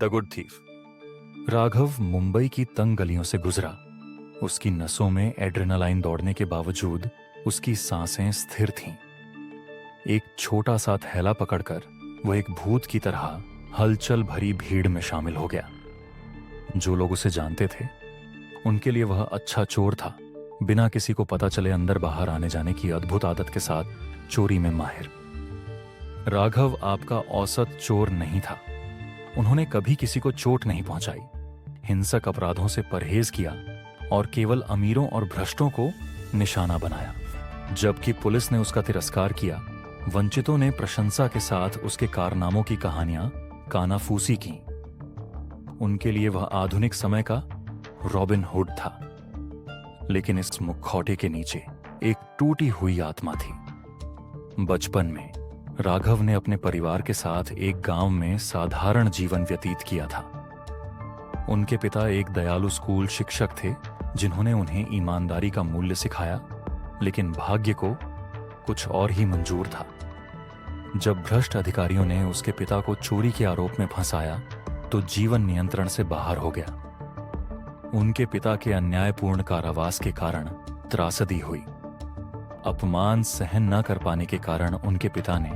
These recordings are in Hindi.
The good thief. Raghav Mumbai की तंग गलियों से गुजरा। उसकी नसों में एड्रेनालाइन दौड़ने के बावजूद उसकी सांसें स्थिर थीं। एक छोटा सा थैला पकड़कर वह एक भूत की तरह हलचल भरी भीड़ में शामिल हो गया। जो लोग उसे जानते थे उनके लिए वह अच्छा चोर था, बिना किसी को पता चले अंदर बाहर आने जाने की अद्भुत आदत के साथ चोरी में माहिर। राघव आपका औसत चोर नहीं था। उन्होंने कभी किसी को चोट नहीं पहुंचाई, हिंसक अपराधों से परहेज किया और केवल अमीरों और भ्रष्टों को निशाना बनाया। जबकि पुलिस ने उसका तिरस्कार किया, वंचितों ने प्रशंसा के साथ उसके कारनामों की कहानियां कानाफूसी की। उनके लिए वह आधुनिक समय का रॉबिन हुड था। लेकिन इस मुखौटे के नीचे एक टूटी हुई आत्मा थी। बचपन में राघव ने अपने परिवार के साथ एक गांव में साधारण जीवन व्यतीत किया था। उनके पिता एक दयालु स्कूल शिक्षक थे जिन्होंने उन्हें ईमानदारी का मूल्य सिखाया, लेकिन भाग्य को कुछ और ही मंजूर था। जब भ्रष्ट अधिकारियों ने उसके पिता को चोरी के आरोप में फंसाया तो जीवन नियंत्रण से बाहर हो गया। उनके पिता के अन्यायपूर्ण कारावास के कारण त्रासदी हुई। अपमान सहन न कर पाने के कारण उनके पिता ने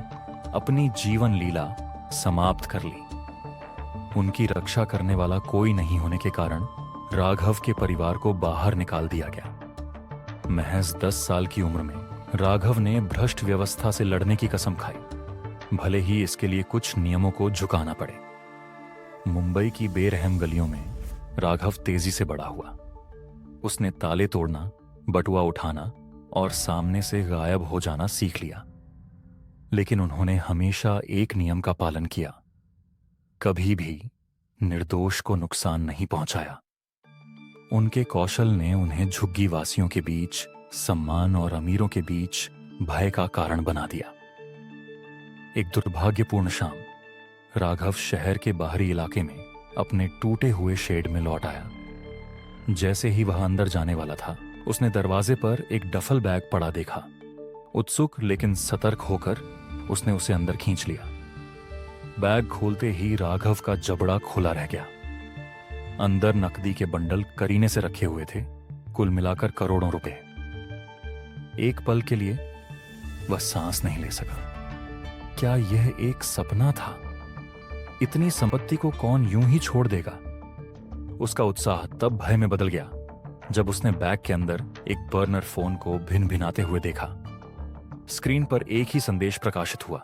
अपनी जीवन लीला समाप्त कर ली। उनकी रक्षा करने वाला कोई नहीं होने के कारण राघव के परिवार को बाहर निकाल दिया गया। महज 10 साल की उम्र में राघव ने भ्रष्ट व्यवस्था से लड़ने की कसम खाई, भले ही इसके लिए कुछ नियमों को झुकाना पड़े। मुंबई की बेरहम गलियों में राघव तेजी से बड़ा हुआ। उसने ताले तोड़ना, बटुआ उठाना और सामने से गायब हो जाना सीख लिया। लेकिन उन्होंने हमेशा एक नियम का पालन किया, कभी भी निर्दोष को नुकसान नहीं पहुंचाया। उनके कौशल ने उन्हें झुग्गी वासियों के बीच सम्मान और अमीरों के बीच भय का कारण बना दिया। एक दुर्भाग्यपूर्ण शाम राघव शहर के बाहरी इलाके में अपने टूटे हुए शेड में लौट आया। जैसे ही वह अंदर जाने वाला था, उसने दरवाजे पर एक डफल बैग पड़ा देखा। उत्सुक लेकिन सतर्क होकर उसने उसे अंदर खींच लिया। बैग खोलते ही राघव का जबड़ा खुला रह गया। अंदर नकदी के बंडल करीने से रखे हुए थे, कुल मिलाकर करोड़ों रुपए। एक पल के लिए वह सांस नहीं ले सका। क्या यह एक सपना था? इतनी संपत्ति को कौन यूं ही छोड़ देगा? उसका उत्साह तब भय में बदल गया जब उसने बैग के अंदर एक बर्नर फोन को भिन भिनाते हुए देखा। स्क्रीन पर एक ही संदेश प्रकाशित हुआ,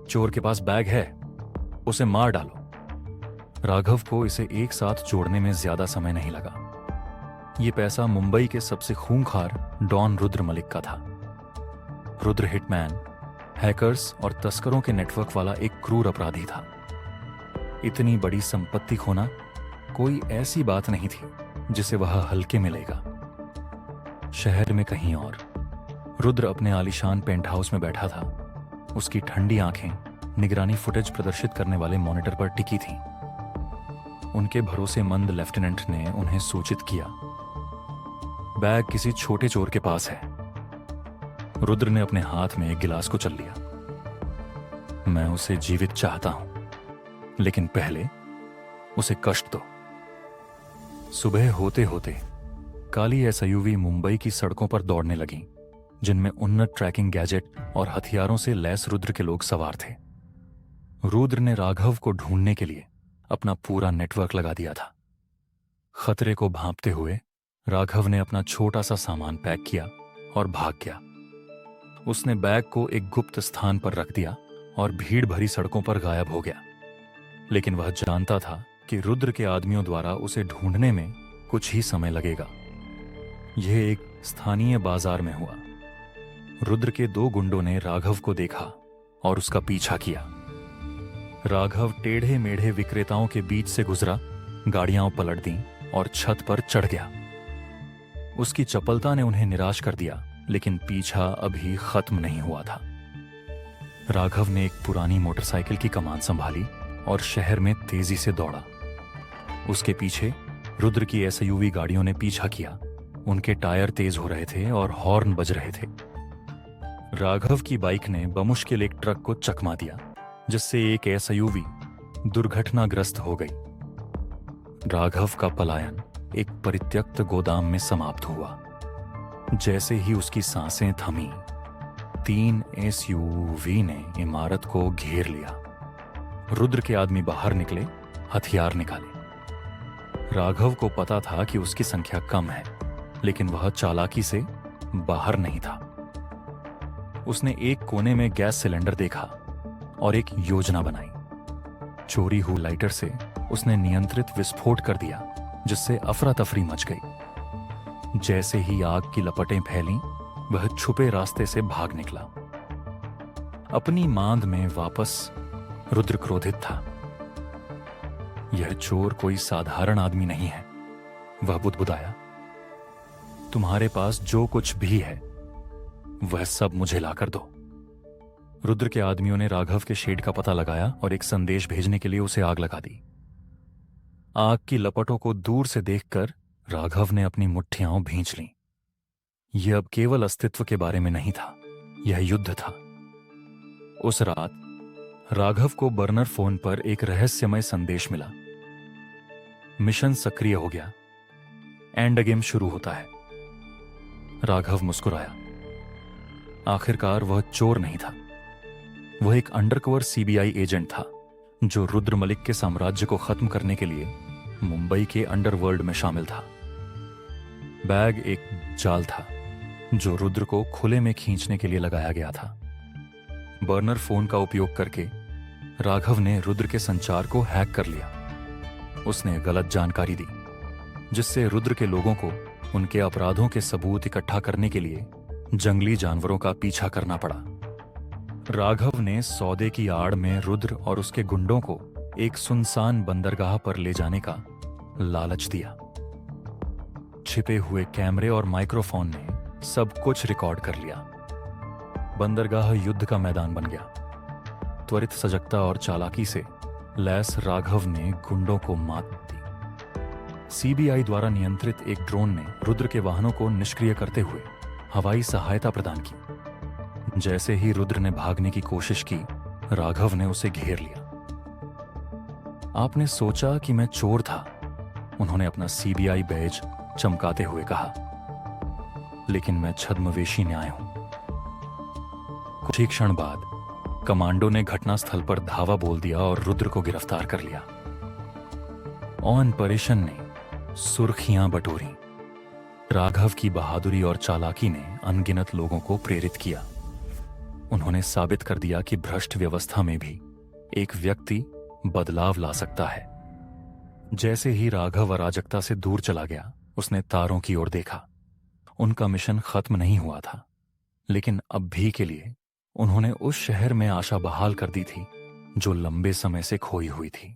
चोर के पास बैग है, उसे मार डालो। राघव को इसे एक साथ जोड़ने में ज्यादा समय नहीं लगा। यह पैसा मुंबई के सबसे खूंखार डॉन रुद्र मलिक का था। रुद्र हिटमैन, हैकर्स और तस्करों के नेटवर्क वाला एक क्रूर अपराधी था। इतनी बड़ी संपत्ति खोना कोई ऐसी बात नहीं थी जिसे वह हल्के में लेगा। शहर में कहीं और रुद्र अपने आलीशान पेंट हाउस में बैठा था। उसकी ठंडी आंखें निगरानी फुटेज प्रदर्शित करने वाले मॉनिटर पर टिकी थीं। उनके भरोसेमंद लेफ्टिनेंट ने उन्हें सूचित किया, बैग किसी छोटे चोर के पास है। रुद्र ने अपने हाथ में एक गिलास को चल लिया। मैं उसे जीवित चाहता हूं, लेकिन पहले उसे कष्ट दो। सुबह होते होते काली एसयूवी मुंबई की सड़कों पर दौड़ने लगी, जिनमें उन्नत ट्रैकिंग गैजेट और हथियारों से लैस रुद्र के लोग सवार थे। रुद्र ने राघव को ढूंढने के लिए अपना पूरा नेटवर्क लगा दिया था। खतरे को भांपते हुए राघव ने अपना छोटा सा सामान पैक किया और भाग गया। उसने बैग को एक गुप्त स्थान पर रख दिया और भीड़ भरी सड़कों पर गायब हो गया। लेकिन वह जानता था कि रुद्र के आदमियों द्वारा उसे ढूंढने में कुछ ही समय लगेगा। यह एक स्थानीय बाजार में हुआ। रुद्र के 2 गुंडों ने राघव को देखा और उसका पीछा किया। राघव टेढ़े मेढ़े विक्रेताओं के बीच से गुजरा, गाड़ियां पलट दी और छत पर चढ़ गया। उसकी चपलता ने उन्हें निराश कर दिया, लेकिन पीछा अभी खत्म नहीं हुआ था। राघव ने एक पुरानी मोटरसाइकिल की कमान संभाली और शहर में तेजी से दौड़ा। उसके पीछे रुद्र की एसयूवी गाड़ियों ने पीछा किया। उनके टायर तेज हो रहे थे और हॉर्न बज रहे थे। राघव की बाइक ने बमुश्किल एक ट्रक को चकमा दिया, जिससे एक एसयूवी दुर्घटनाग्रस्त हो गई। राघव का पलायन एक परित्यक्त गोदाम में समाप्त हुआ। जैसे ही उसकी सांसें थमी, 3 एसयूवी ने इमारत को घेर लिया। रुद्र के आदमी बाहर निकले, हथियार निकाले। राघव को पता था कि उसकी संख्या कम है, लेकिन वह चालाकी से बाहर नहीं था। उसने एक कोने में गैस सिलेंडर देखा और एक योजना बनाई। चोरी हुई लाइटर से उसने नियंत्रित विस्फोट कर दिया, जिससे अफरा तफरी मच गई। जैसे ही आग की लपटें फैलीं, वह छुपे रास्ते से भाग निकला। अपनी मांद में वापस रुद्र क्रोधित था। यह चोर कोई साधारण आदमी नहीं है, वह बुदबुदाया। तुम्हारे पास जो कुछ भी है वह सब मुझे लाकर दो। रुद्र के आदमियों ने राघव के शेड का पता लगाया और एक संदेश भेजने के लिए उसे आग लगा दी। आग की लपटों को दूर से देखकर राघव ने अपनी मुट्ठियां भींच लीं। यह अब केवल अस्तित्व के बारे में नहीं था, यह युद्ध था। उस रात राघव को बर्नर फोन पर एक रहस्यमय संदेश मिला। मिशन सक्रिय हो गया, एंड गेम शुरू होता है। राघव मुस्कुराया। आखिरकार वह चोर नहीं था, वह एक अंडरकवर सीबीआई एजेंट था, जो रुद्र मलिक के साम्राज्य को खत्म करने के लिए मुंबई के अंडरवर्ल्ड में शामिल था। बैग एक जाल था, जो रुद्र को खुले में खींचने के लिए लगाया गया था। बर्नर फोन का उपयोग करके राघव ने रुद्र के संचार को हैक कर लिया। उसने गलत जानकारी दी, जिससे रुद्र के लोगों को उनके अपराधों के सबूत इकट्ठा करने के लिए जंगली जानवरों का पीछा करना पड़ा। राघव ने सौदे की आड़ में रुद्र और उसके गुंडों को एक सुनसान बंदरगाह पर ले जाने का लालच दिया। छिपे हुए कैमरे और माइक्रोफोन ने सब कुछ रिकॉर्ड कर लिया। बंदरगाह युद्ध का मैदान बन गया। त्वरित सजगता और चालाकी से लैस राघव ने गुंडों को मात दी। सीबीआई द्वारा नियंत्रित एक ड्रोन ने रुद्र के वाहनों को निष्क्रिय करते हुए हवाई सहायता प्रदान की। जैसे ही रुद्र ने भागने की कोशिश की, राघव ने उसे घेर लिया। आपने सोचा कि मैं चोर था, उन्होंने अपना सीबीआई बैज चमकाते हुए कहा, लेकिन मैं छद्मवेशी न्याय हूं। कुछ ही क्षण बाद कमांडो ने घटनास्थल पर धावा बोल दिया और रुद्र को गिरफ्तार कर लिया। ऑन परेशन ने सुर्खियां बटोरी। राघव की बहादुरी और चालाकी ने अनगिनत लोगों को प्रेरित किया। उन्होंने साबित कर दिया कि भ्रष्ट व्यवस्था में भी एक व्यक्ति बदलाव ला सकता है। जैसे ही राघव अराजकता से दूर चला गया, उसने तारों की ओर देखा। उनका मिशन खत्म नहीं हुआ था, लेकिन अब भी के लिए उन्होंने उस शहर में आशा बहाल कर दी थी जो लंबे समय से खोई हुई थी।